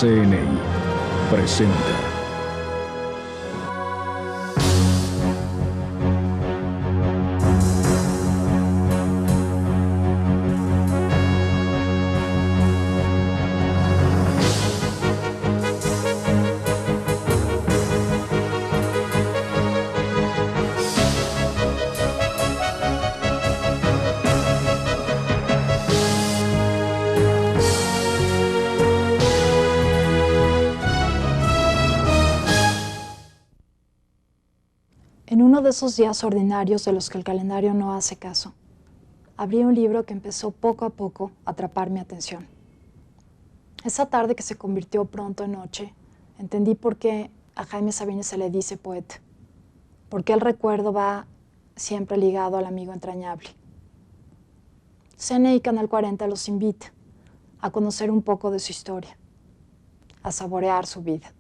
CNI presenta. En uno de esos días ordinarios de los que el calendario no hace caso, abrí un libro que empezó poco a poco a atrapar mi atención. Esa tarde que se convirtió pronto en noche, entendí por qué a Jaime Sabines se le dice poeta, porque el recuerdo va siempre ligado al amigo entrañable. CNI Canal 40 los invita a conocer un poco de su historia, a saborear su vida.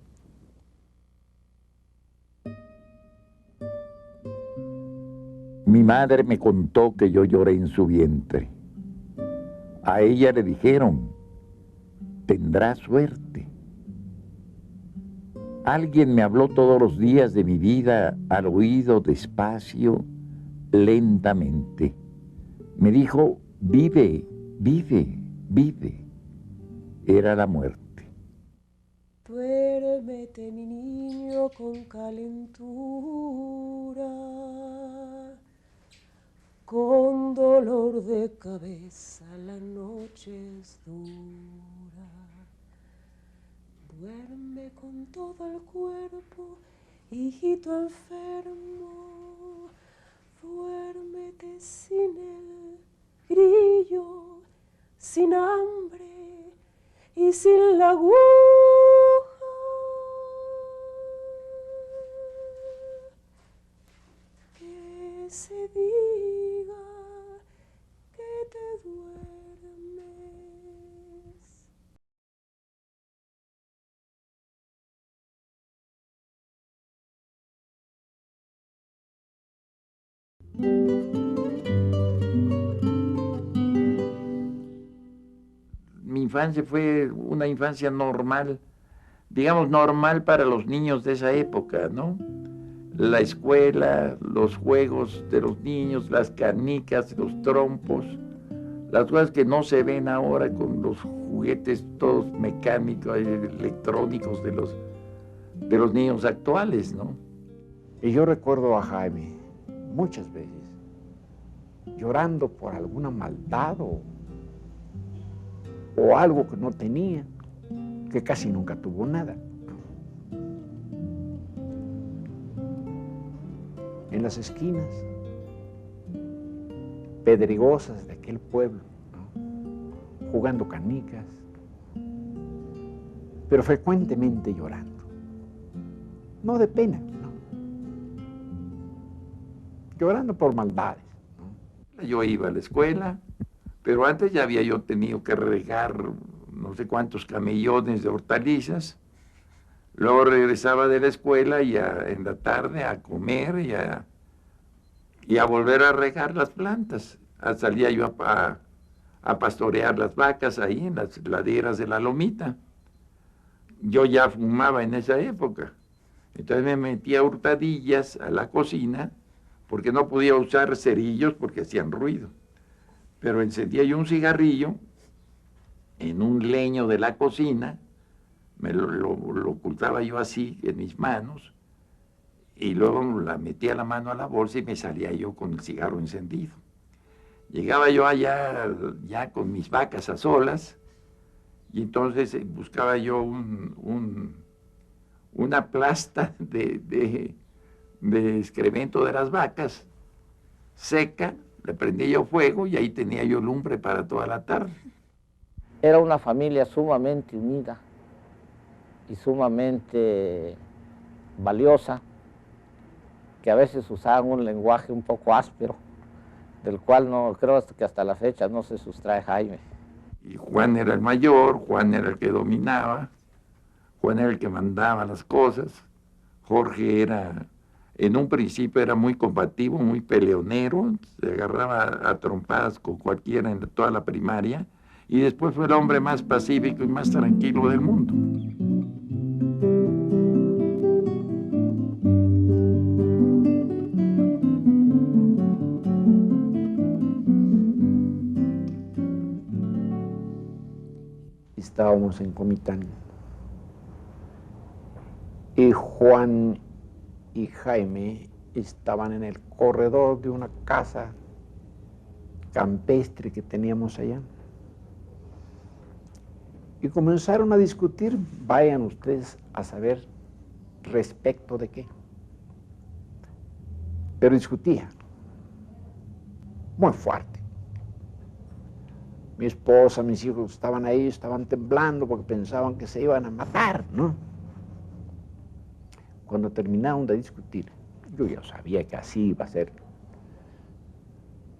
Mi madre me contó que yo lloré en su vientre. A ella le dijeron, tendrá suerte. Alguien me habló todos los días de mi vida al oído despacio, lentamente. Me dijo, vive, vive, vive. Era la muerte. Duérmete, mi niño, con calentura, con dolor de cabeza, la noche es dura. Duerme con todo el cuerpo, hijito enfermo. Duérmete sin el grillo, sin hambre y sin la aguja. Que se diga que te duermes. Mi infancia fue una infancia normal, digamos normal para los niños de esa época, ¿no? La escuela, los juegos de los niños, las canicas, los trompos, las cosas que no se ven ahora con los juguetes todos mecánicos, electrónicos de los niños actuales, ¿no? Y yo recuerdo a Jaime muchas veces llorando por alguna maldad o algo que no tenía, que casi nunca tuvo nada. En las esquinas pedregosas de aquel pueblo, ¿no? Jugando canicas, pero frecuentemente llorando. No de pena, ¿no? Llorando por maldades, ¿no? Yo iba a la escuela, pero antes ya había yo tenido que regar no sé cuántos camellones de hortalizas. Luego regresaba de la escuela y en la tarde a comer y a volver a regar las plantas. Salía yo a pastorear las vacas ahí en las laderas de la lomita. Yo ya fumaba en esa época. Entonces me metía hurtadillas a la cocina porque no podía usar cerillos porque hacían ruido. Pero encendía yo un cigarrillo en un leño de la cocina, me lo ocultaba yo así en mis manos, y luego la metía la mano a la bolsa y me salía yo con el cigarro encendido. Llegaba yo allá ya con mis vacas a solas, y entonces buscaba yo una plasta de excremento de las vacas, seca, le prendía yo fuego y ahí tenía yo lumbre para toda la tarde. Era una familia sumamente unida y sumamente valiosa, que a veces usaban un lenguaje un poco áspero, del cual no creo que hasta la fecha no se sustrae Jaime. Y Juan era el mayor, Juan era el que dominaba, Juan era el que mandaba las cosas, Jorge era, en un principio era muy combativo, muy peleonero, se agarraba a trompadas con cualquiera en toda la primaria, y después fue el hombre más pacífico y más tranquilo del mundo. estábamos en Comitán. Y Juan y Jaime estaban en el corredor de una casa campestre que teníamos allá. Y comenzaron a discutir, vayan ustedes a saber respecto de qué. Pero discutían muy fuerte. Mi esposa, mis hijos estaban ahí, estaban temblando porque pensaban que se iban a matar, ¿no? Cuando terminaron de discutir, yo ya sabía que así iba a ser.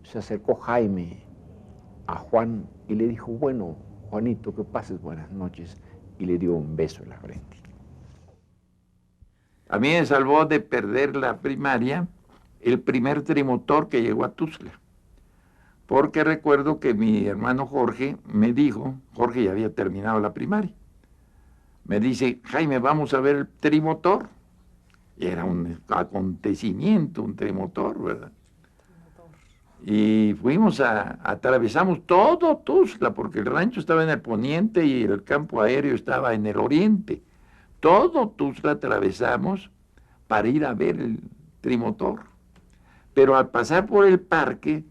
Se acercó Jaime a Juan y le dijo, bueno, Juanito, que pases buenas noches, y le dio un beso en la frente. A mí me salvó de perder la primaria el primer trimotor que llegó a Tuxtla, porque recuerdo que mi hermano Jorge me dijo, Jorge ya había terminado la primaria, me dice, Jaime, vamos a ver el trimotor. Y era un acontecimiento, un trimotor, ¿verdad? Y fuimos atravesamos todo Tuxtla, porque el rancho estaba en el poniente y el campo aéreo estaba en el oriente. Todo Tuxtla atravesamos para ir a ver el trimotor. Pero al pasar por el parque,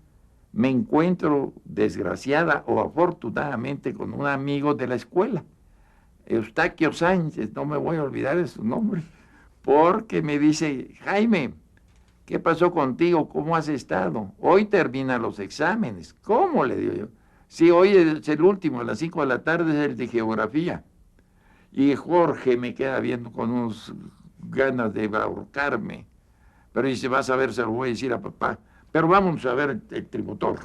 me encuentro, desgraciada o afortunadamente, con un amigo de la escuela, Eustaquio Sánchez, no me voy a olvidar de su nombre, porque me dice, Jaime, ¿qué pasó contigo? ¿Cómo has estado? Hoy terminan los exámenes. ¿Cómo? Le digo yo. Sí, hoy es el último, a las 5 de la tarde es el de geografía. Y Jorge me queda viendo con unas ganas de ahorcarme. Pero dice, vas a ver, se lo voy a decir a papá. Pero vamos a ver el trimotor.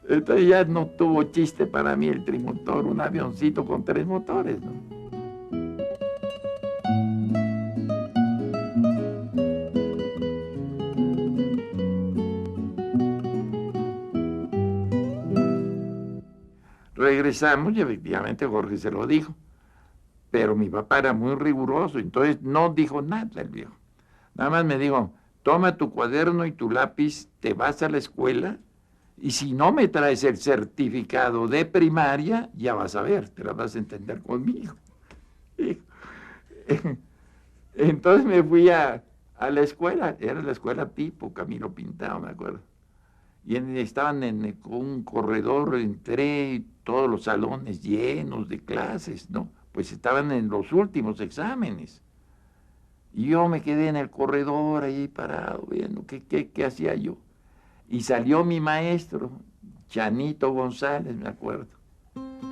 Entonces ya no tuvo chiste para mí el trimotor, un avioncito con 3 motores, ¿no? Regresamos y efectivamente Jorge se lo dijo, pero mi papá era muy riguroso, entonces no dijo nada el viejo. Nada más me dijo, toma tu cuaderno y tu lápiz, te vas a la escuela y si no me traes el certificado de primaria, ya vas a ver, te la vas a entender conmigo. Entonces me fui a la escuela, era la escuela tipo Camilo Pintado, me acuerdo. Y estaban en un corredor, entré, todos los salones llenos de clases, ¿no? Pues estaban en los últimos exámenes. Y yo me quedé en el corredor ahí parado, viendo qué hacía yo. Y salió mi maestro, Chanito González, me acuerdo.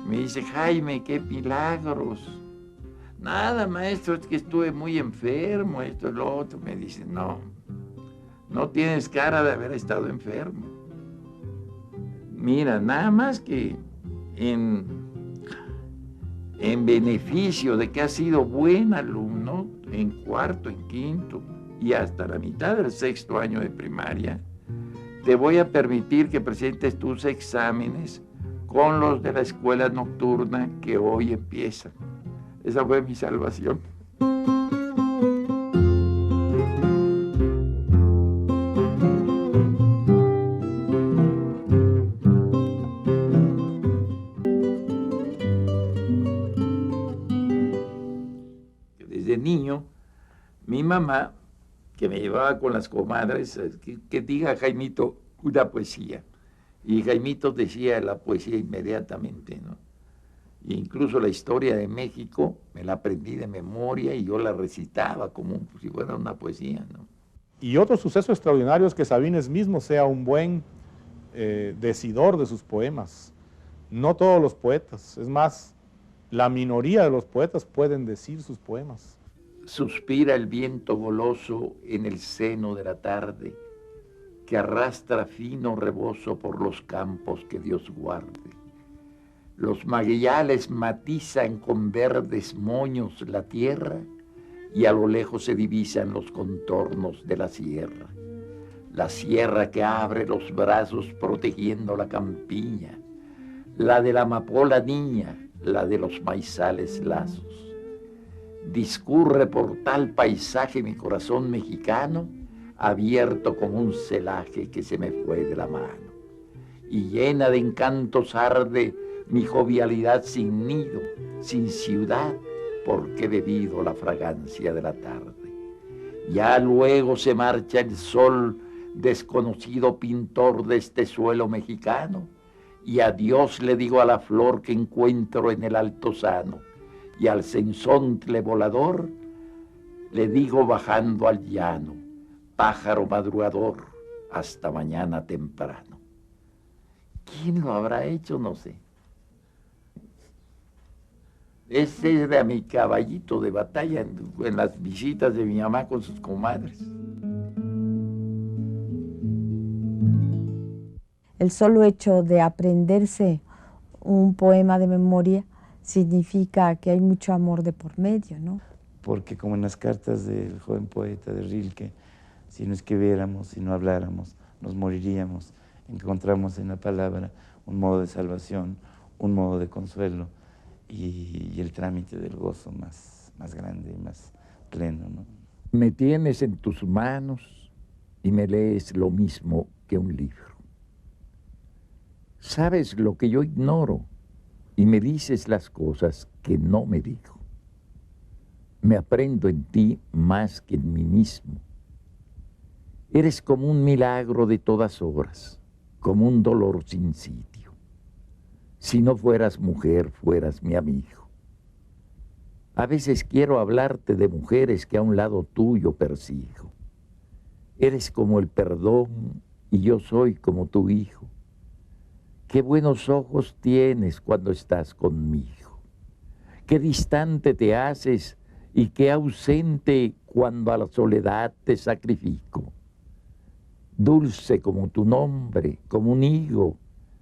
Me dice, Jaime, qué milagros. Nada, maestro, es que estuve muy enfermo, esto y lo otro. Me dice, no tienes cara de haber estado enfermo. Mira, nada más que en beneficio de que has sido buen alumno en cuarto, en quinto y hasta la mitad del 6º año de primaria, te voy a permitir que presentes tus exámenes con los de la escuela nocturna que hoy empiezan. Esa fue mi salvación. Desde niño, mi mamá, que me llevaba con las comadres, que diga Jaimito una poesía. Y Jaimito decía la poesía inmediatamente, ¿no? E incluso la historia de México me la aprendí de memoria y yo la recitaba como si fuera una poesía, ¿no? Y otro suceso extraordinario es que Sabines mismo sea un buen decidor de sus poemas. No todos los poetas, es más, la minoría de los poetas pueden decir sus poemas. Suspira el viento goloso en el seno de la tarde, que arrastra fino rebozo por los campos que Dios guarde. Los magueyales matizan con verdes moños la tierra y a lo lejos se divisan los contornos de la sierra que abre los brazos protegiendo la campiña, la de la amapola niña, la de los maizales lazos. Discurre por tal paisaje mi corazón mexicano, abierto como un celaje que se me fue de la mano, y llena de encantos arde mi jovialidad sin nido, sin ciudad, porque he bebido la fragancia de la tarde. Ya luego se marcha el sol, desconocido pintor de este suelo mexicano, y adiós le digo a la flor que encuentro en el altozano, y al cenzontle volador le digo bajando al llano, pájaro madrugador, hasta mañana temprano. ¿Quién lo habrá hecho? No sé. Ese era mi caballito de batalla en las visitas de mi mamá con sus comadres. El solo hecho de aprenderse un poema de memoria significa que hay mucho amor de por medio, ¿no? Porque como en las cartas del joven poeta de Rilke, si no escribiéramos, si no habláramos, nos moriríamos. Encontramos en la palabra un modo de salvación, un modo de consuelo y el trámite del gozo más grande y más pleno, ¿no? Me tienes en tus manos y me lees lo mismo que un libro. Sabes lo que yo ignoro y me dices las cosas que no me digo. Me aprendo en ti más que en mí mismo. Eres como un milagro de todas horas, como un dolor sin sitio. Si no fueras mujer, fueras mi amigo. A veces quiero hablarte de mujeres que a un lado tuyo persigo. Eres como el perdón y yo soy como tu hijo. Qué buenos ojos tienes cuando estás conmigo. Qué distante te haces y qué ausente cuando a la soledad te sacrifico. Dulce como tu nombre, como un higo,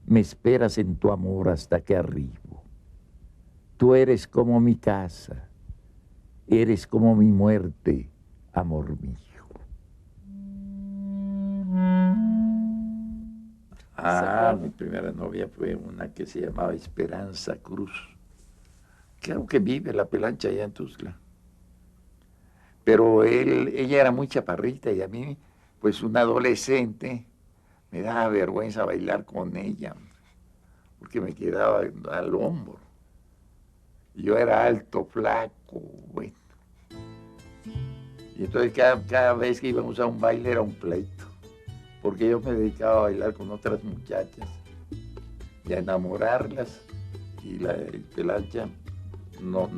me esperas en tu amor hasta que arribo. Tú eres como mi casa, eres como mi muerte, amor mío. Mi primera novia fue una que se llamaba Esperanza Cruz. Creo que vive la Pelancha allá en Tuxtla. Pero ella era muy chaparrita y a mí, pues un adolescente, me daba vergüenza bailar con ella, porque me quedaba al hombro. Yo era alto, flaco, bueno. Y entonces cada vez que íbamos a un baile era un pleito, porque yo me dedicaba a bailar con otras muchachas y a enamorarlas, y la Pelancha no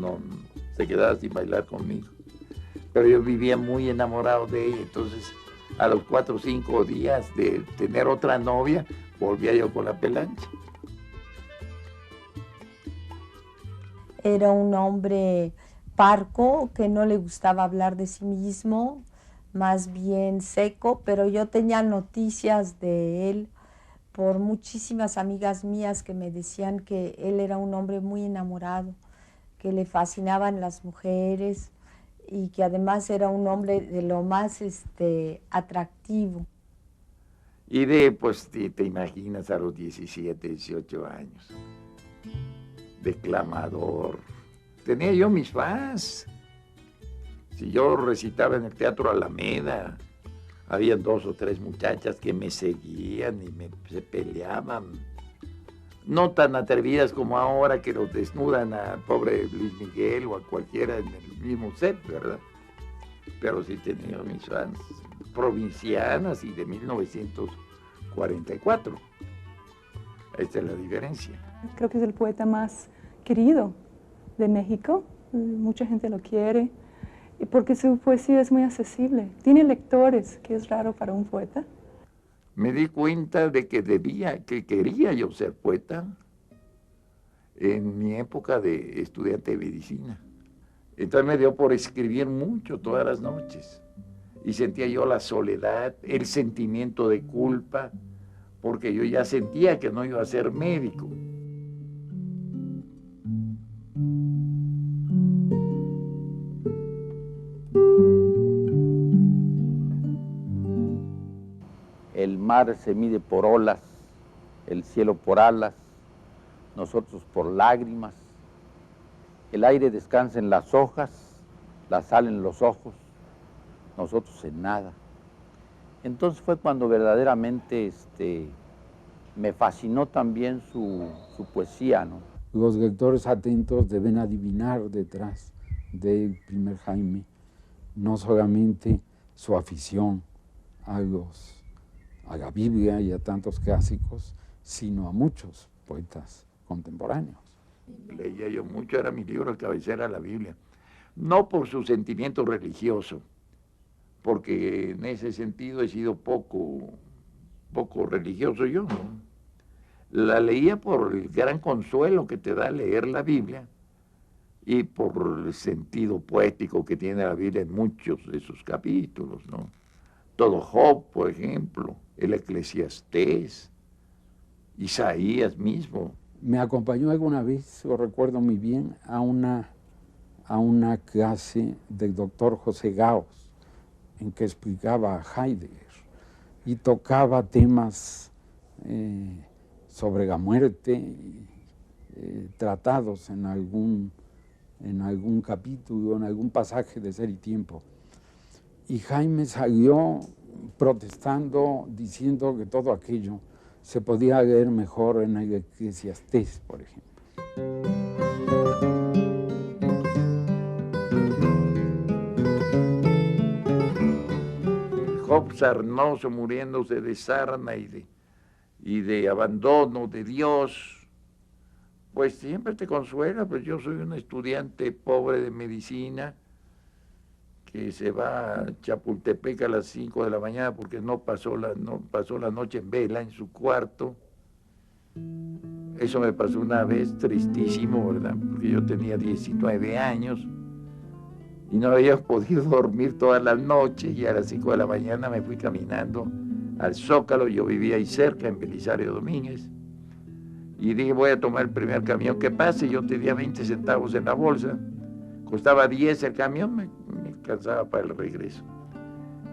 se quedaba sin bailar conmigo. Pero yo vivía muy enamorado de ella, entonces a los 4 o 5 días de tener otra novia, volvía yo con la Pelancha. Era un hombre parco, que no le gustaba hablar de sí mismo, más bien seco, pero yo tenía noticias de él por muchísimas amigas mías que me decían que él era un hombre muy enamorado, que le fascinaban las mujeres y que además era un hombre de lo más atractivo. Y pues te imaginas a los 17, 18 años, declamador. Tenía yo mis fans. Si yo recitaba en el Teatro Alameda, había 2 o 3 muchachas que me seguían y se peleaban. No tan atrevidas como ahora que los desnudan al pobre Luis Miguel o a cualquiera en el mismo set, ¿verdad? Pero sí tenía mis fans provincianas y de 1944. Esta es la diferencia. Creo que es el poeta más querido de México. Mucha gente lo quiere. Y porque su poesía es muy accesible. Tiene lectores, que es raro para un poeta. Me di cuenta de que quería yo ser poeta en mi época de estudiante de medicina. Entonces me dio por escribir mucho todas las noches. Y sentía yo la soledad, el sentimiento de culpa, porque yo ya sentía que no iba a ser médico. El mar se mide por olas, el cielo por alas, nosotros por lágrimas. El aire descansa en las hojas, la sal en los ojos, nosotros en nada. Entonces fue cuando verdaderamente Me fascinó también su poesía, ¿no? Los lectores atentos deben adivinar detrás del primer Jaime no solamente su afición a la Biblia y a tantos clásicos, sino a muchos poetas contemporáneos. Leía yo mucho, era mi libro de cabecera, la Biblia. No por su sentimiento religioso, porque en ese sentido he sido poco religioso yo, ¿no? La leía por el gran consuelo que te da leer la Biblia y por el sentido poético que tiene la Biblia en muchos de sus capítulos, ¿no? Todo Job, por ejemplo, el Eclesiastés, Isaías mismo. Me acompañó alguna vez, lo recuerdo muy bien, a una clase del doctor José Gaos, en que explicaba a Heidegger y tocaba temas sobre la muerte, tratados en algún capítulo, en algún pasaje de Ser y Tiempo. Y Jaime salió protestando, diciendo que todo aquello se podía leer mejor en el Eclesiastés, por ejemplo. Job sarnoso, muriéndose de sarna y de abandono de Dios, pues siempre te consuela. Pues yo soy un estudiante pobre de medicina que se va a Chapultepec a las 5 de la mañana porque no pasó la noche en vela en su cuarto. Eso me pasó una vez, tristísimo, ¿verdad? Porque yo tenía 19 años y no había podido dormir todas las noches, y a las 5 de la mañana me fui caminando al Zócalo. Yo vivía ahí cerca, en Belisario Domínguez, y dije, voy a tomar el primer camión que pase. Yo tenía 20 centavos en la bolsa, costaba 10 el camión, me alcanzaba para el regreso.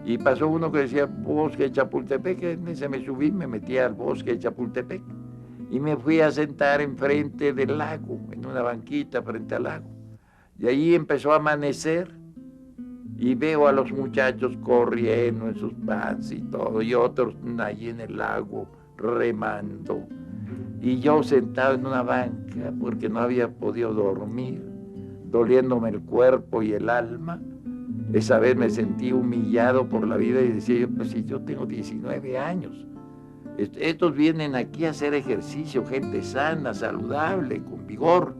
Y pasó uno que decía Bosque de Chapultepec, en ese me subí, me metí al Bosque de Chapultepec y me fui a sentar enfrente del lago, en una banquita frente al lago. Y ahí empezó a amanecer y veo a los muchachos corriendo en sus pants y todo, y otros allí en el lago remando. Y yo sentado en una banca porque no había podido dormir, doliéndome el cuerpo y el alma. Esa vez me sentí humillado por la vida y decía yo, pues si yo tengo 19 años, estos vienen aquí a hacer ejercicio, gente sana, saludable, con vigor.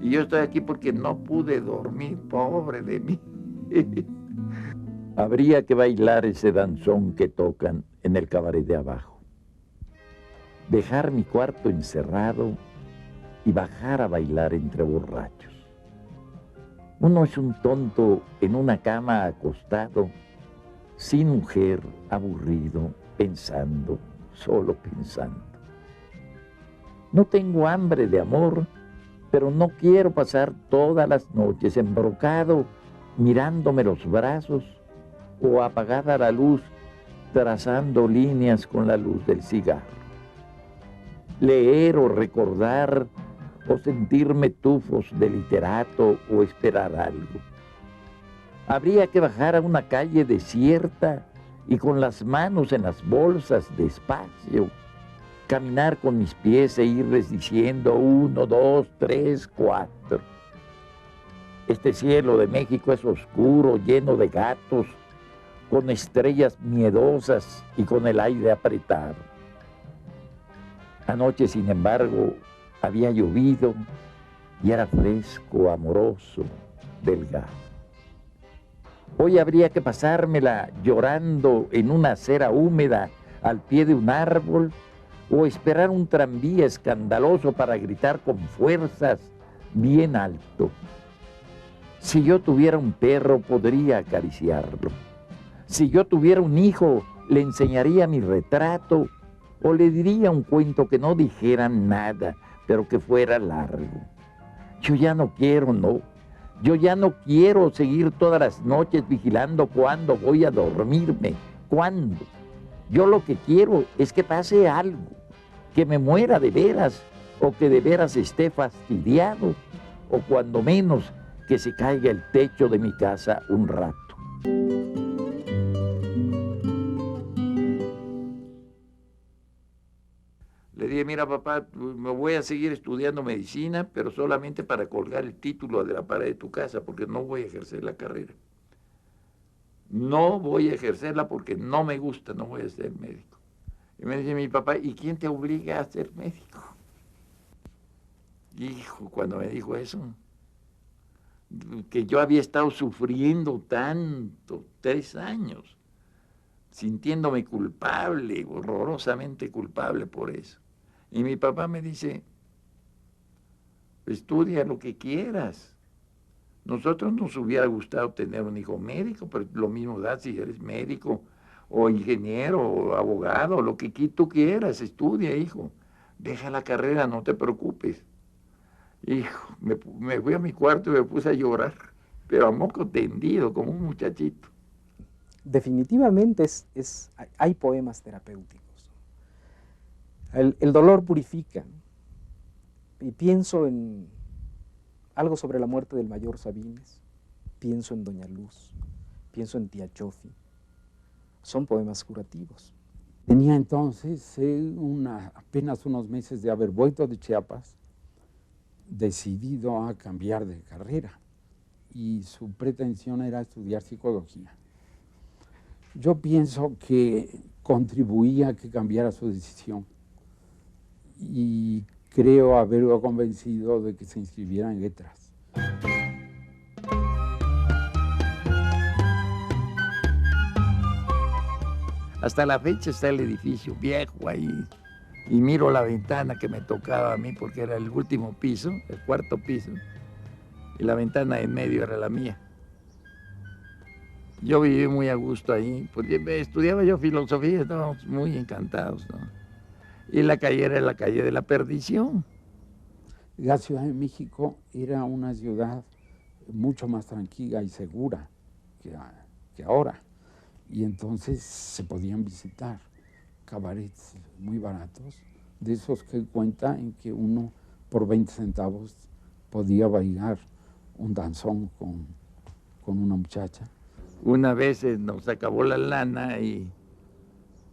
Y yo estoy aquí porque no pude dormir, pobre de mí. Habría que bailar ese danzón que tocan en el cabaret de abajo. Dejar mi cuarto encerrado y bajar a bailar entre borrachos. Uno es un tonto en una cama acostado, sin mujer, aburrido, pensando, solo pensando. No tengo hambre de amor, pero no quiero pasar todas las noches embrocado, mirándome los brazos o apagada la luz, trazando líneas con la luz del cigarro. Leer o recordar o sentirme tufos de literato o esperar algo. Habría que bajar a una calle desierta y con las manos en las bolsas despacio, caminar con mis pies e irles diciendo 1, 2, 3, 4. Este cielo de México es oscuro, lleno de gatos, con estrellas miedosas y con el aire apretado. Anoche, sin embargo, había llovido y era fresco, amoroso, delgado. Hoy habría que pasármela llorando en una acera húmeda al pie de un árbol, o esperar un tranvía escandaloso para gritar con fuerzas bien alto. Si yo tuviera un perro, podría acariciarlo. Si yo tuviera un hijo, le enseñaría mi retrato o le diría un cuento que no dijera nada, pero que fuera largo. Yo ya no quiero, no. Yo ya no quiero seguir todas las noches vigilando cuándo voy a dormirme, cuándo. Yo lo que quiero es que pase algo, que me muera de veras, o que de veras esté fastidiado, o cuando menos que se caiga el techo de mi casa un rato. Le dije, mira papá, me voy a seguir estudiando medicina, pero solamente para colgar el título de la pared de tu casa, porque no voy a ejercer la carrera. No voy a ejercerla porque no me gusta, no voy a ser médico. Y me dice mi papá, ¿y quién te obliga a ser médico? Hijo, cuando me dijo eso, que yo había estado sufriendo tanto, 3 años, sintiéndome culpable, horrorosamente culpable por eso. Y mi papá me dice, estudia lo que quieras. Nosotros nos hubiera gustado tener un hijo médico, pero lo mismo da si eres médico o ingeniero o abogado, lo que tú quieras, estudia, hijo. Deja la carrera, no te preocupes. Hijo, me fui a mi cuarto y me puse a llorar, pero a moco tendido, como un muchachito. Definitivamente hay poemas terapéuticos. El dolor purifica. Y pienso en algo sobre la muerte del mayor Sabines, pienso en Doña Luz, pienso en Tía Chofi. Son poemas curativos. Tenía entonces apenas unos meses de haber vuelto de Chiapas, decidido a cambiar de carrera, y su pretensión era estudiar psicología. Yo pienso que contribuía a que cambiara su decisión y creo haberlo convencido de que se inscribiera en letras. Hasta la fecha está el edificio viejo ahí y miro la ventana que me tocaba a mí porque era el último piso, el 4º piso, y la ventana en medio era la mía. Yo viví muy a gusto ahí, porque estudiaba yo filosofía, estábamos muy encantados, ¿no? Y la calle era la calle de la perdición. La Ciudad de México era una ciudad mucho más tranquila y segura que ahora. Y entonces se podían visitar cabarets muy baratos, de esos que cuenta en que uno por 20 centavos podía bailar un danzón con una muchacha. Una vez nos acabó la lana y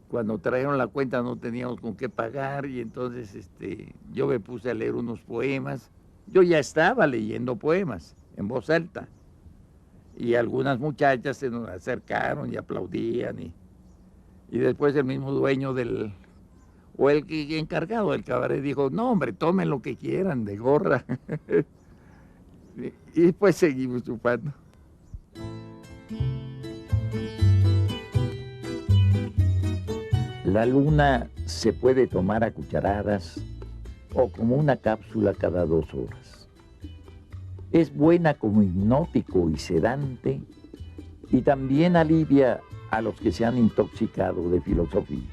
cuando trajeron la cuenta no teníamos con qué pagar y entonces yo me puse a leer unos poemas. Yo ya estaba leyendo poemas en voz alta y algunas muchachas se nos acercaron y aplaudían y después el mismo dueño el encargado del cabaret dijo, no hombre, tomen lo que quieran de gorra. Y pues seguimos chupando. La luna se puede tomar a cucharadas o como una cápsula cada 2 horas. Es buena como hipnótico y sedante y también alivia a los que se han intoxicado de filosofía.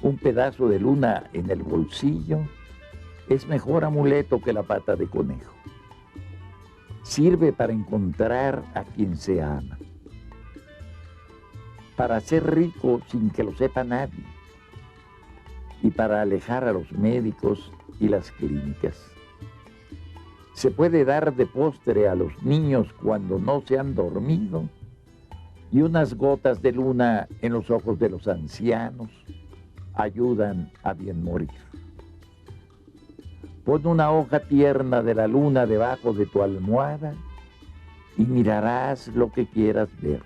Un pedazo de luna en el bolsillo es mejor amuleto que la pata de conejo. Sirve para encontrar a quien se ama, para ser rico sin que lo sepa nadie y para alejar a los médicos y las clínicas. Se puede dar de postre a los niños cuando no se han dormido y unas gotas de luna en los ojos de los ancianos ayudan a bien morir. Pon una hoja tierna de la luna debajo de tu almohada y mirarás lo que quieras ver.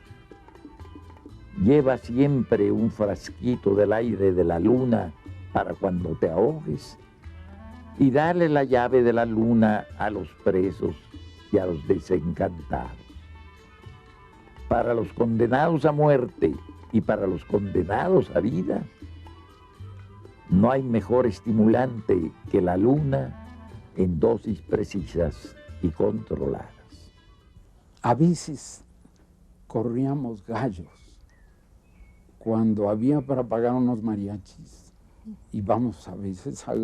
Lleva siempre un frasquito del aire de la luna para cuando te ahogues y dale la llave de la luna a los presos y a los desencantados. Para los condenados a muerte y para los condenados a vida, no hay mejor estimulante que la luna en dosis precisas y controladas. A veces corríamos gallos cuando había para pagar unos mariachis. Íbamos a veces a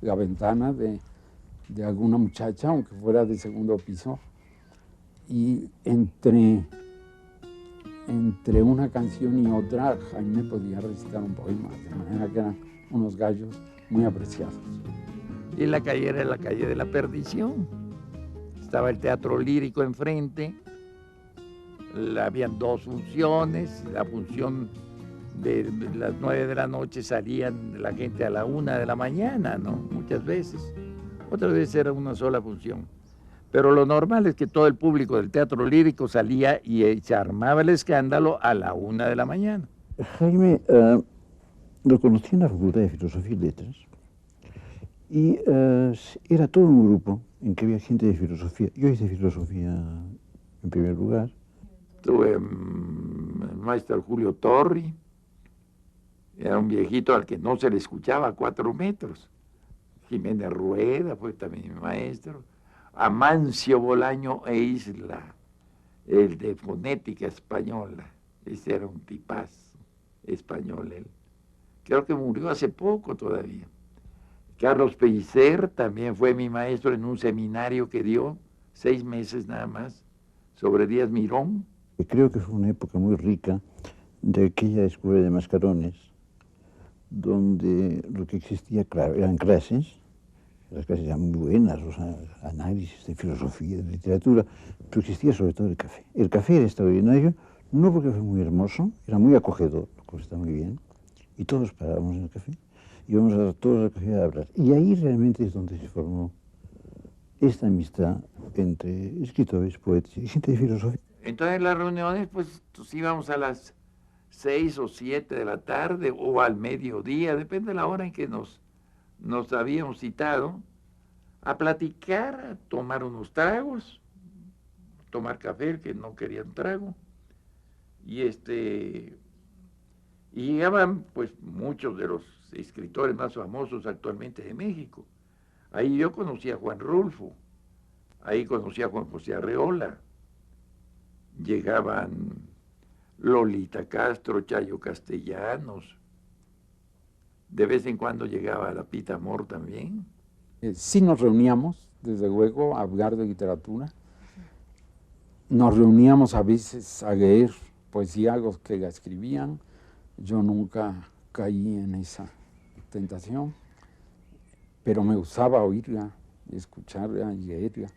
la ventana de alguna muchacha, aunque fuera de 2º piso, y entre una canción y otra, Jaime podía recitar un poema, de manera que eran unos gallos muy apreciados. Y la calle era la calle de la perdición. Estaba el teatro lírico enfrente, habían 2 funciones, la función de las 9 de la noche salían la gente a la 1 de la mañana, ¿no? Muchas veces. Otras veces era una sola función. Pero lo normal es que todo el público del teatro lírico salía y se armaba el escándalo a la 1 de la mañana. Jaime lo conocí en la Facultad de Filosofía y Letras y era todo un grupo en que había gente de filosofía. Yo hice filosofía en primer lugar. Tuve el maestro Julio Torri, era un viejito al que no se le escuchaba a 4 metros. Jiménez Rueda fue también mi maestro. Amancio Bolaño e Isla, el de fonética española. Ese era un tipazo español él. Creo que murió hace poco todavía. Carlos Pellicer también fue mi maestro en un seminario que dio 6 meses nada más sobre Díaz Mirón. Creo que fue una época muy rica de aquella escuela de mascarones, donde lo que existía, claro, eran clases. Las clases eran muy buenas, o sea, análisis de filosofía, de literatura, pero existía sobre todo el café. El café era extraordinario, no porque fue muy hermoso, era muy acogedor, lo cual está muy bien, y todos parábamos en el café, íbamos a todos al café a hablar. Y ahí realmente es donde se formó esta amistad entre escritores, poetas y gente de filosofía. Entonces en las reuniones, pues íbamos a las 6 o 7 de la tarde o al mediodía, depende de la hora en que nos habíamos citado, a platicar, a tomar unos tragos, tomar café, el que no quería un trago. Y llegaban pues muchos de los escritores más famosos actualmente de México. Ahí yo conocí a Juan Rulfo, ahí conocí a Juan José Arreola. Llegaban Lolita Castro, Chayo Castellanos. De vez en cuando llegaba la Pita Amor también. Sí nos reuníamos, desde luego, a hablar de literatura. Nos reuníamos a veces a leer poesía a los que la escribían. Yo nunca caí en esa tentación, pero me gustaba oírla, escucharla y leerla.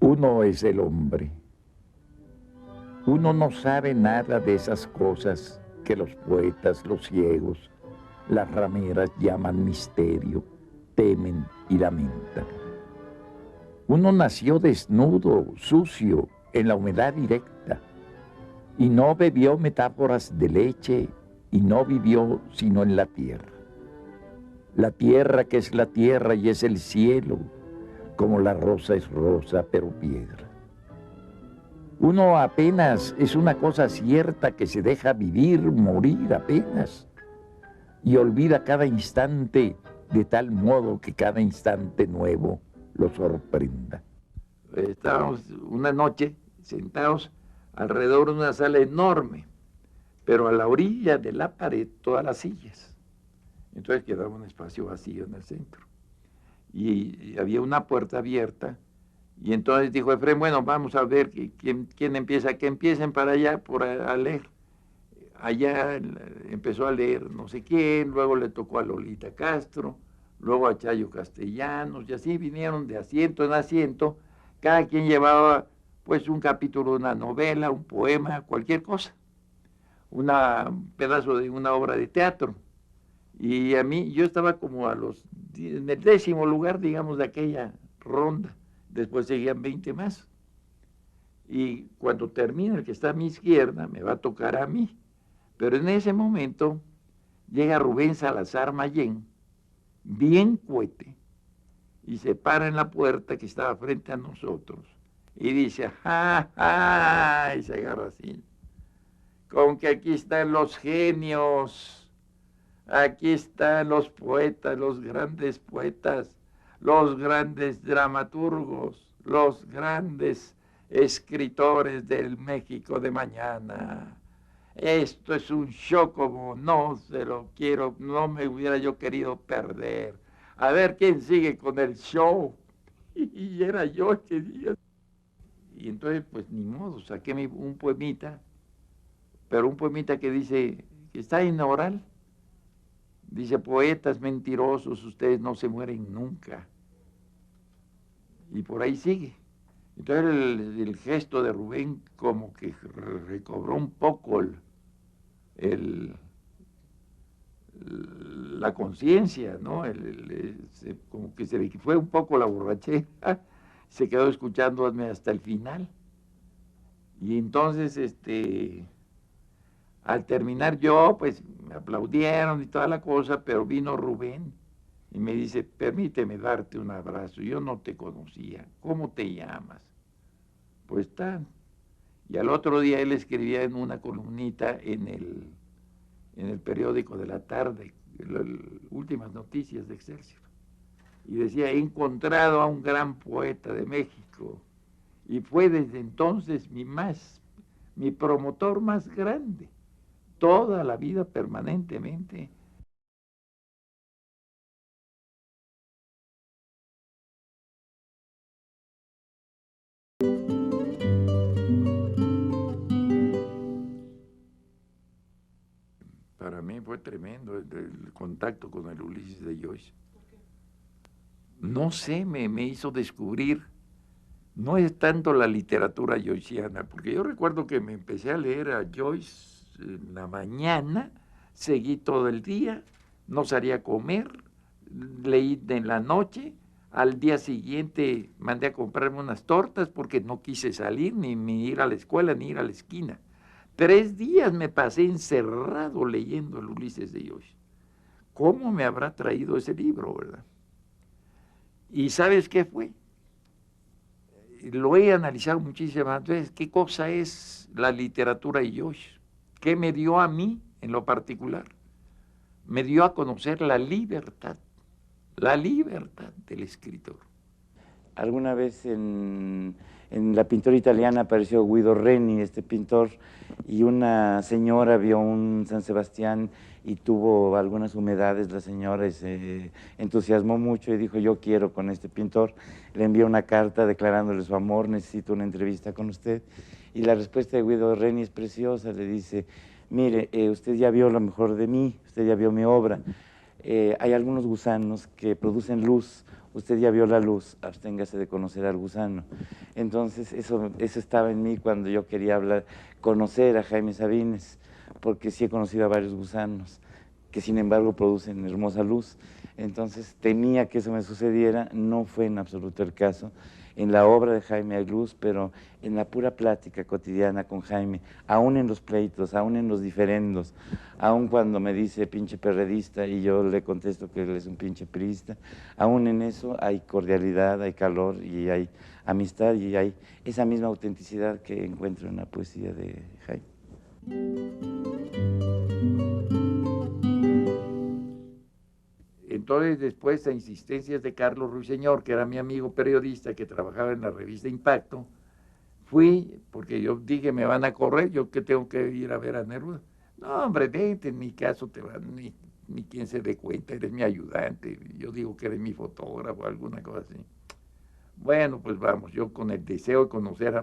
Uno es el hombre. Uno no sabe nada de esas cosas que los poetas, los ciegos, las rameras llaman misterio, temen y lamentan. Uno nació desnudo, sucio, en la humedad directa, y no bebió metáforas de leche, y no vivió sino en la tierra. La tierra que es la tierra y es el cielo, como la rosa es rosa, pero piedra. Uno apenas es una cosa cierta que se deja vivir, morir apenas, y olvida cada instante de tal modo que cada instante nuevo lo sorprenda. Estábamos una noche sentados alrededor de una sala enorme, pero a la orilla de la pared todas las sillas. Entonces quedaba un espacio vacío en el centro. Y había una puerta abierta, y entonces dijo Efrén, bueno, vamos a ver quién empieza, que empiecen para allá a leer. Allá empezó a leer no sé quién, luego le tocó a Lolita Castro, luego a Chayo Castellanos, y así vinieron de asiento en asiento, cada quien llevaba pues un capítulo de una novela, un poema, cualquier cosa, un pedazo de una obra de teatro. Y a mí, yo estaba como en el 10º lugar, digamos, de aquella ronda, después seguían 20 más. Y cuando termina el que está a mi izquierda, me va a tocar a mí. Pero en ese momento llega Rubén Salazar Mayén, bien cuete, y se para en la puerta que estaba frente a nosotros, y dice, ¡ja, ja! Y se agarra así, con que aquí están los genios, aquí están los poetas, los grandes dramaturgos, los grandes escritores del México de mañana. Esto es un show como no me hubiera yo querido perder. A ver quién sigue con el show. Y era yo ese día. Y entonces, pues ni modo, saqué un poemita, pero un poemita que dice, que está en oral. Dice, poetas mentirosos, ustedes no se mueren nunca. Y por ahí sigue. Entonces el gesto de Rubén como que recobró un poco la conciencia, ¿no? Como que se le fue un poco la borrachera, se quedó escuchándome hasta el final. Y entonces, al terminar yo, pues me aplaudieron y toda la cosa, pero vino Rubén y me dice, permíteme darte un abrazo, yo no te conocía, ¿cómo te llamas? Pues está. Y al otro día él escribía en una columnita en el periódico de la tarde, últimas noticias de Excelsior, y decía, he encontrado a un gran poeta de México, y fue desde entonces mi promotor más grande, toda la vida permanentemente. Para mí fue tremendo el contacto con el Ulises de Joyce. No sé, me hizo descubrir, no es tanto la literatura joyciana, porque yo recuerdo que me empecé a leer a Joyce en la mañana, seguí todo el día, no salía a comer, leí en la noche, al día siguiente mandé a comprarme unas tortas porque no quise salir, ni ir a la escuela, ni ir a la esquina. 3 días me pasé encerrado leyendo el Ulises de Joyce. ¿Cómo me habrá traído ese libro, verdad? ¿Y sabes qué fue? Lo he analizado muchísimas veces. ¿Qué cosa es la literatura de Joyce? ¿Qué me dio a mí en lo particular? Me dio a conocer la libertad del escritor. Alguna vez en la pintura italiana apareció Guido Reni, este pintor, y una señora vio un San Sebastián y tuvo algunas humedades la señora y se entusiasmó mucho y dijo, yo quiero con este pintor. Le envió una carta declarándole su amor, necesito una entrevista con usted. Y la respuesta de Guido Reni es preciosa, le dice, mire, usted ya vio lo mejor de mí, usted ya vio mi obra, hay algunos gusanos que producen luz, usted ya vio la luz, absténgase de conocer al gusano. Entonces, eso estaba en mí cuando yo quería conocer a Jaime Sabines, porque sí he conocido a varios gusanos, que sin embargo producen hermosa luz. Entonces, temía que eso me sucediera, no fue en absoluto el caso. En la obra de Jaime hay luz, pero en la pura plática cotidiana con Jaime, aún en los pleitos, aún en los diferendos, aún cuando me dice pinche perredista y yo le contesto que él es un pinche priista, aún en eso hay cordialidad, hay calor y hay amistad y hay esa misma autenticidad que encuentro en la poesía de Jaime. Entonces, después, a insistencias de Carlos Ruiseñor, que era mi amigo periodista que trabajaba en la revista Impacto, fui, porque yo dije, me van a correr, yo que tengo que ir a ver a Neruda. No, hombre, vente, en mi caso te van, ni quien se dé cuenta, eres mi ayudante, yo digo que eres mi fotógrafo, alguna cosa así. Bueno, pues vamos, yo con el deseo de conocer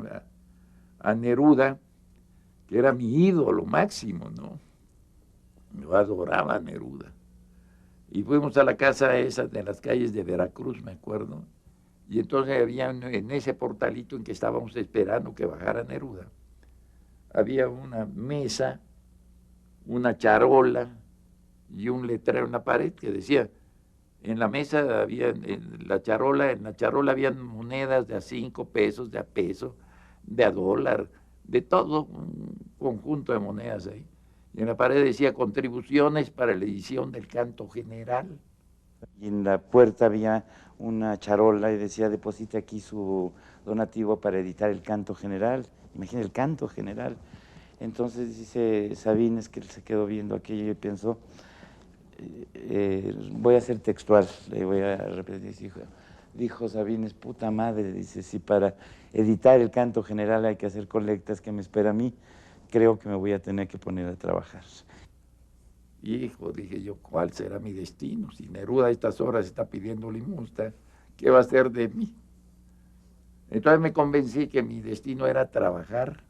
a Neruda, que era mi ídolo máximo, ¿no? Yo adoraba a Neruda. Y fuimos a la casa esa de las calles de Veracruz, me acuerdo, y entonces había en ese portalito en que estábamos esperando que bajara Neruda, había una mesa, una charola y un letrero en la pared que decía, en la mesa había, en la charola habían monedas de a 5 pesos, de a peso, de a dólar, de todo un conjunto de monedas ahí. Y en la pared decía contribuciones para la edición del Canto General. Y en la puerta había una charola y decía, deposite aquí su donativo para editar el Canto General. Imagina el Canto General. Entonces dice Sabines que él se quedó viendo aquello y pensó, voy a ser textual, le voy a repetir, dijo Sabines, puta madre, dice, si para editar el Canto General hay que hacer colectas, ¿qué me espera a mí? Creo que me voy a tener que poner a trabajar. Hijo, dije yo, ¿cuál será mi destino? Si Neruda a estas horas está pidiendo limosna, ¿qué va a hacer de mí? Entonces me convencí que mi destino era trabajar,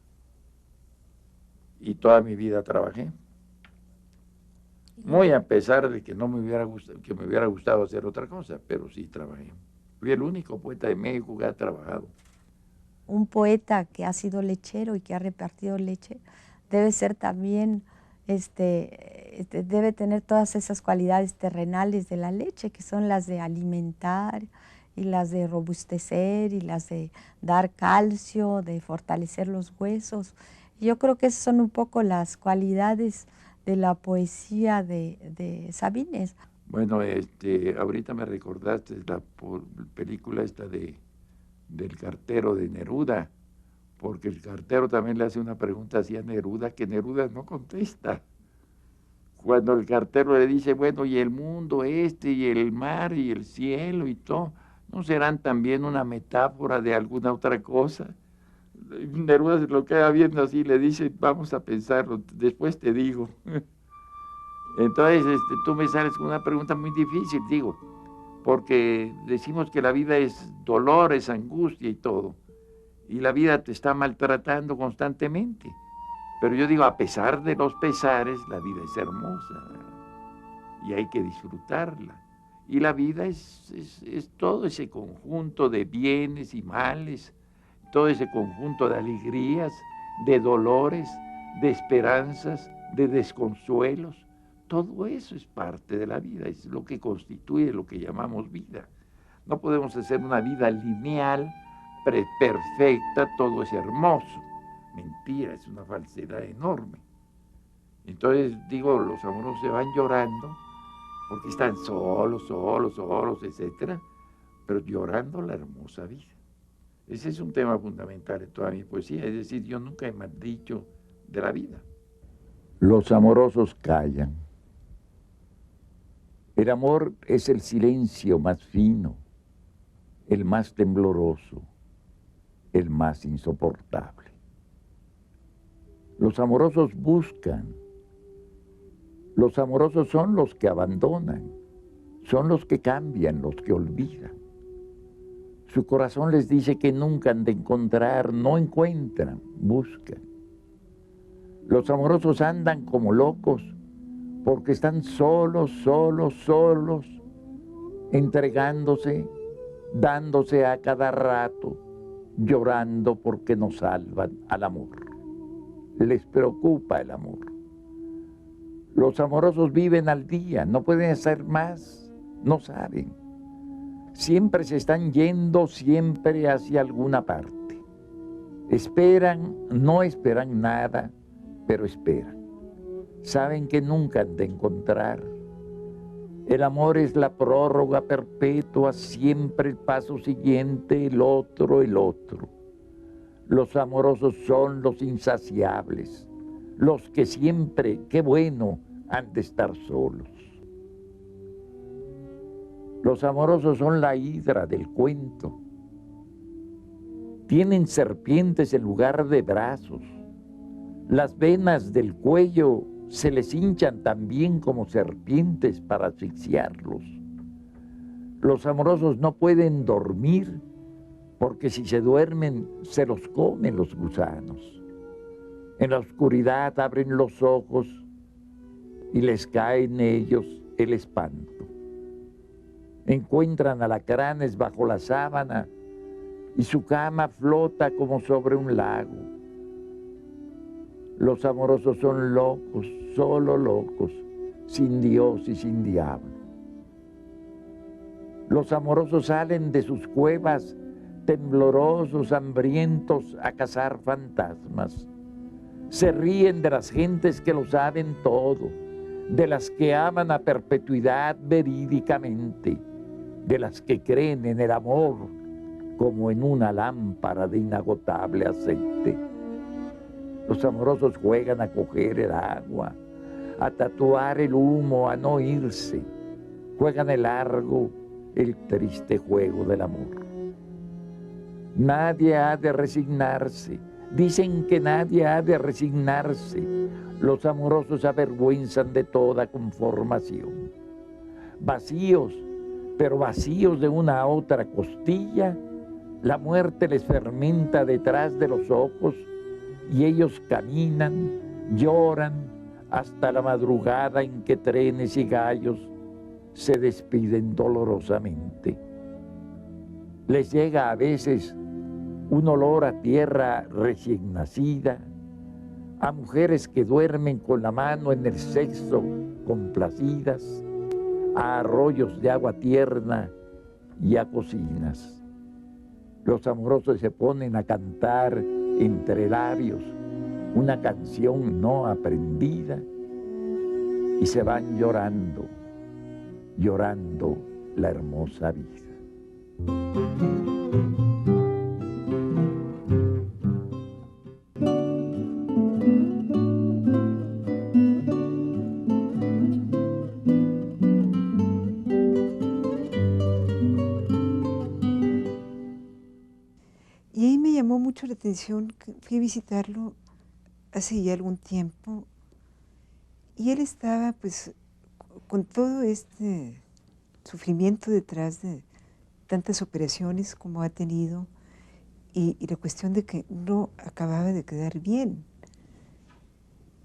y toda mi vida trabajé. Muy a pesar de que no me hubiera gustado hacer otra cosa, pero sí trabajé. Fui el único poeta de México que ha trabajado. Un poeta que ha sido lechero y que ha repartido leche debe ser también debe tener todas esas cualidades terrenales de la leche, que son las de alimentar y las de robustecer y las de dar calcio, de fortalecer los huesos. Yo creo que esas son un poco las cualidades de la poesía de Sabines. Bueno, ahorita me recordaste la película esta del cartero de Neruda, porque el cartero también le hace una pregunta así a Neruda, que Neruda no contesta. Cuando el cartero le dice, bueno, y el mundo y el mar y el cielo y todo, ¿no serán también una metáfora de alguna otra cosa? Neruda se lo queda viendo así y le dice, vamos a pensarlo, después te digo. Entonces tú me sales con una pregunta muy difícil, digo, porque decimos que la vida es dolor, es angustia y todo, y la vida te está maltratando constantemente. Pero yo digo, a pesar de los pesares, la vida es hermosa y hay que disfrutarla. Y la vida es todo ese conjunto de bienes y males, todo ese conjunto de alegrías, de dolores, de esperanzas, de desconsuelos. Todo eso es parte de la vida, es lo que constituye lo que llamamos vida. No podemos hacer una vida lineal, perfecta, todo es hermoso. Mentira, es una falsedad enorme. Entonces, digo, los amorosos se van llorando porque están solos, etc., pero llorando la hermosa vida. Ese es un tema fundamental en toda mi poesía, es decir, yo nunca he maldicho de la vida. Los amorosos callan. El amor es el silencio más fino, el más tembloroso, el más insoportable. Los amorosos buscan. Los amorosos son los que abandonan, son los que cambian, los que olvidan. Su corazón les dice que nunca han de encontrar, no encuentran, buscan. Los amorosos andan como locos porque están solos, entregándose, dándose a cada rato, llorando porque no salvan al amor. Les preocupa el amor. Los amorosos viven al día, no pueden hacer más, no saben. Siempre se están yendo, siempre hacia alguna parte. Esperan, no esperan nada, pero esperan. Saben que nunca han de encontrar. El amor es la prórroga perpetua, siempre el paso siguiente, el otro. Los amorosos son los insaciables, los que siempre, qué bueno, han de estar solos. Los amorosos son la hidra del cuento. Tienen serpientes en lugar de brazos. Las venas del cuello se les hinchan también como serpientes para asfixiarlos. Los amorosos no pueden dormir porque si se duermen se los comen los gusanos. En la oscuridad abren los ojos y les cae en ellos el espanto. Encuentran alacranes bajo la sábana y su cama flota como sobre un lago. Los amorosos son locos, solo locos, sin Dios y sin diablo. Los amorosos salen de sus cuevas temblorosos, hambrientos, a cazar fantasmas. Se ríen de las gentes que lo saben todo, de las que aman a perpetuidad verídicamente, de las que creen en el amor como en una lámpara de inagotable aceite. Los amorosos juegan a coger el agua, a tatuar el humo, a no irse. Juegan el largo, el triste juego del amor. Nadie ha de resignarse. Dicen que nadie ha de resignarse. Los amorosos se avergüenzan de toda conformación. Vacíos, pero vacíos de una a otra costilla, la muerte les fermenta detrás de los ojos y ellos caminan, lloran hasta la madrugada en que trenes y gallos se despiden dolorosamente. Les llega a veces un olor a tierra recién nacida, a mujeres que duermen con la mano en el sexo complacidas, a arroyos de agua tierna y a cocinas. Los amorosos se ponen a cantar entre labios una canción no aprendida y se van llorando, llorando la hermosa vida. Y ahí me llamó mucho la atención, que fui a visitarlo hace ya algún tiempo, y él estaba pues con todo este sufrimiento detrás de tantas operaciones como ha tenido, y la cuestión de que no acababa de quedar bien.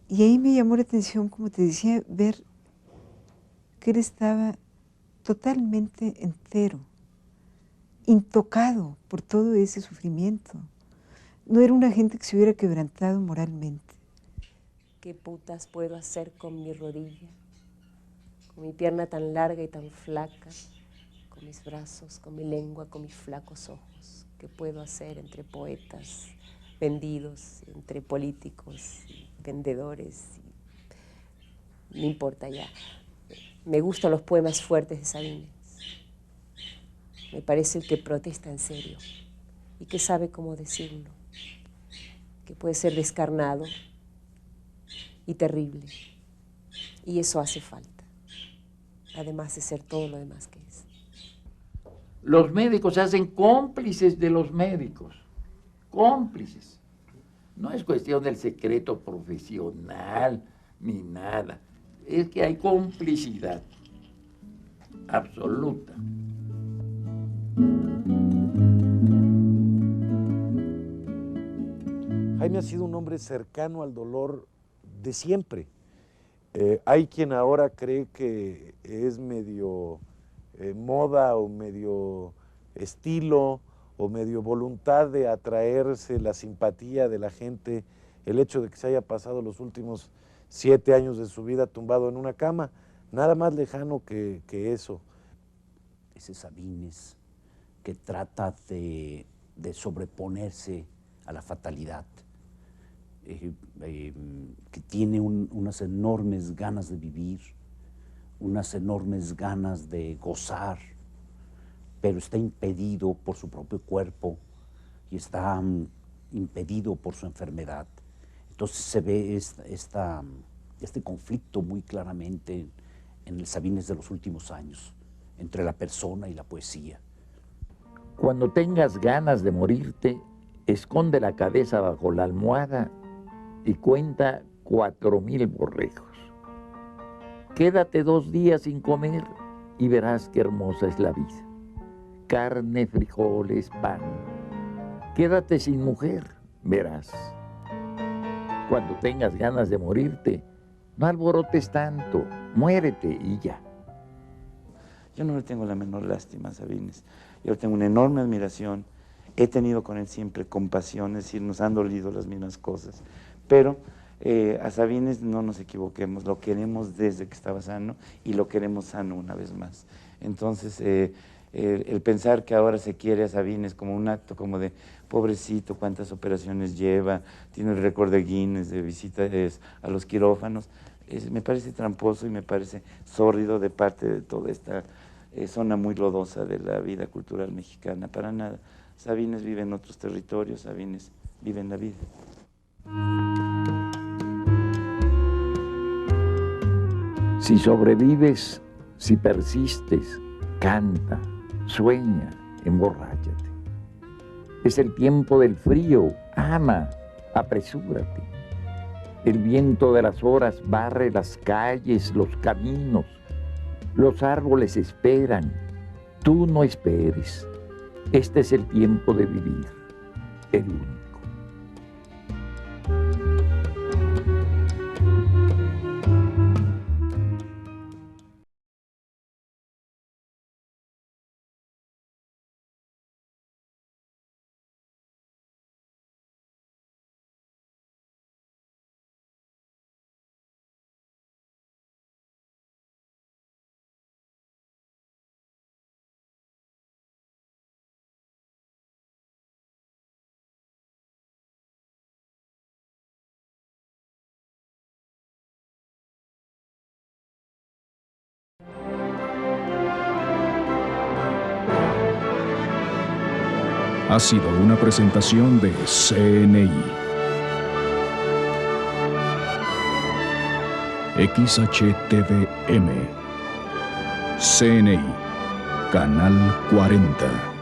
Y ahí me llamó la atención, como te decía, ver que él estaba totalmente entero, intocado por todo ese sufrimiento. No era una gente que se hubiera quebrantado moralmente. ¿Qué putas puedo hacer con mi rodilla? Con mi pierna tan larga y tan flaca, con mis brazos, con mi lengua, con mis flacos ojos. ¿Qué puedo hacer entre poetas vendidos, entre políticos, vendedores? No importa ya. Me gustan los poemas fuertes de Sabines. Me parece el que protesta en serio y que sabe cómo decirlo, que puede ser descarnado y terrible. Y eso hace falta, además de ser todo lo demás que es. Los médicos se hacen cómplices de los médicos, cómplices. No es cuestión del secreto profesional ni nada, es que hay complicidad absoluta. Jaime ha sido un hombre cercano al dolor de siempre. Hay quien ahora cree que es medio moda o medio estilo o medio voluntad de atraerse la simpatía de la gente, el hecho de que se haya pasado los últimos 7 años de su vida tumbado en una cama, nada más lejano que eso. Ese Sabines que trata de sobreponerse a la fatalidad, que tiene unas enormes ganas de vivir, unas enormes ganas de gozar, pero está impedido por su propio cuerpo y está impedido por su enfermedad. Entonces se ve este conflicto muy claramente en el Sabines de los últimos años, entre la persona y la poesía. Cuando tengas ganas de morirte, esconde la cabeza bajo la almohada y cuenta 4,000 borregos. Quédate 2 días sin comer y verás qué hermosa es la vida. Carne, frijoles, pan. Quédate sin mujer, verás. Cuando tengas ganas de morirte, no alborotes tanto, muérete y ya. Yo no le tengo la menor lástima a Sabines. Yo le tengo una enorme admiración. He tenido con él siempre compasión, es decir, nos han dolido las mismas cosas. Pero a Sabines no nos equivoquemos, lo queremos desde que estaba sano y lo queremos sano una vez más. Entonces, el pensar que ahora se quiere a Sabines como un acto como de pobrecito, cuántas operaciones lleva, tiene el récord de Guinness de visitas a los quirófanos, me parece tramposo y me parece sórdido de parte de toda esta zona muy lodosa de la vida cultural mexicana. Para nada. Sabines vive en otros territorios, Sabines vive en la vida. Si sobrevives, si persistes, canta, sueña, emborráchate. Es el tiempo del frío, ama, apresúrate. El viento de las horas barre las calles, los caminos. Los árboles esperan, tú no esperes. Este es el tiempo de vivir, el único. ha sido una presentación de CNI. XHTVM. CNI, Canal 40.